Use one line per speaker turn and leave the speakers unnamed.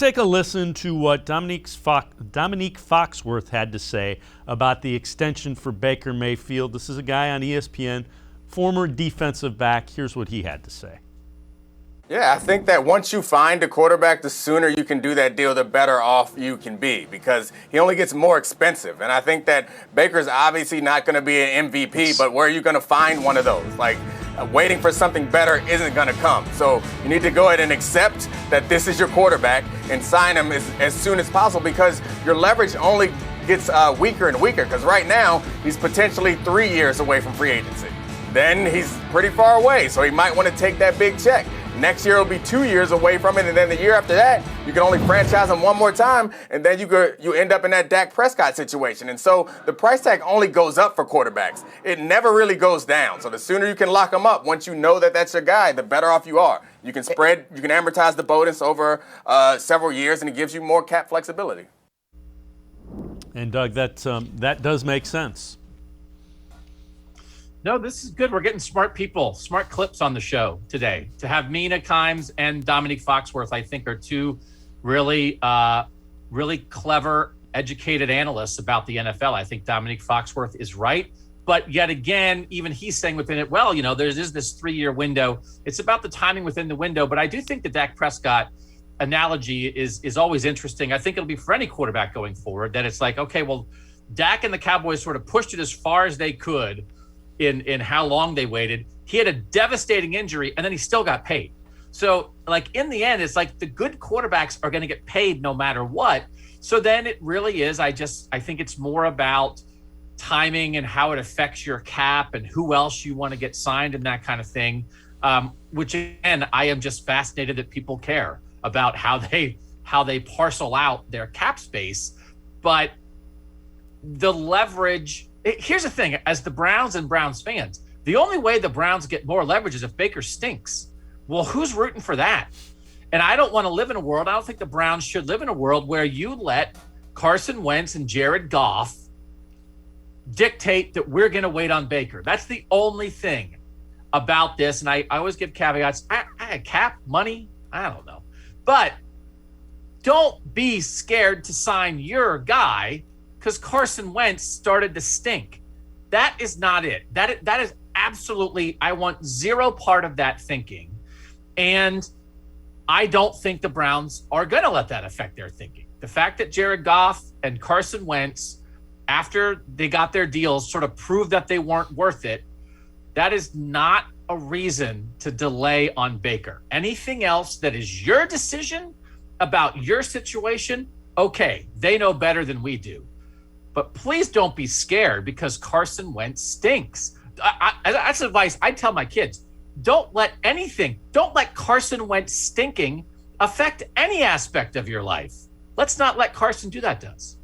take a listen to what Domonique Foxworth had to say about the extension for Baker Mayfield. This is a guy on ESPN, former defensive back. Here's what he had to say.
Yeah, I think that once you find a quarterback, the sooner you can do that deal, the better off you can be, because he only gets more expensive. And I think that Baker's obviously not going to be an MVP, but where are you going to find one of those? Like, waiting for something better isn't going to come. So you need to go ahead and accept that this is your quarterback and sign him as soon as possible, because your leverage only gets weaker and weaker, because right now he's potentially 3 years away from free agency. Then he's pretty far away, so he might want to take that big check. Next year, it'll be 2 years away from it, and then the year after that, you can only franchise him one more time, and then you end up in that Dak Prescott situation. And so the price tag only goes up for quarterbacks. It never really goes down. So the sooner you can lock him up, once you know that that's your guy, the better off you are. You can amortize the bonus over several years, and it gives you more cap flexibility.
And Doug, that does make sense.
No, this is good. We're getting smart people, smart clips on the show today. To have Mina Kimes and Domonique Foxworth, I think, are two really clever, educated analysts about the NFL. I think Domonique Foxworth is right. But yet again, even he's saying within it, well, there's this 3-year window. It's about the timing within the window. But I do think the Dak Prescott analogy is always interesting. I think it'll be for any quarterback going forward, that it's like, okay, well, Dak and the Cowboys sort of pushed it as far as they could in how long they waited. He had a devastating injury, and then he still got paid. So, like, in the end, it's like the good quarterbacks are going to get paid no matter what. So then it really is, I think it's more about timing and how it affects your cap and who else you want to get signed and that kind of thing, which, again, I am just fascinated that people care about how they parcel out their cap space. But the leverage... Here's the thing, as the Browns and Browns fans, the only way the Browns get more leverage is if Baker stinks. Well, who's rooting for that? And I don't want to live in a world, I don't think the Browns should live in a world where you let Carson Wentz and Jared Goff dictate that we're going to wait on Baker. That's the only thing about this. And I always give caveats. I had cap, money, I don't know. But don't be scared to sign your guy because Carson Wentz started to stink. That is not it. That is absolutely, I want zero part of that thinking. And I don't think the Browns are going to let that affect their thinking. The fact that Jared Goff and Carson Wentz, after they got their deals, sort of proved that they weren't worth it, that is not a reason to delay on Baker. Anything else that is your decision about your situation, okay, they know better than we do. But please don't be scared because Carson Wentz stinks. That's advice I tell my kids. Don't let Carson Wentz stinking affect any aspect of your life. Let's not let Carson do that to us.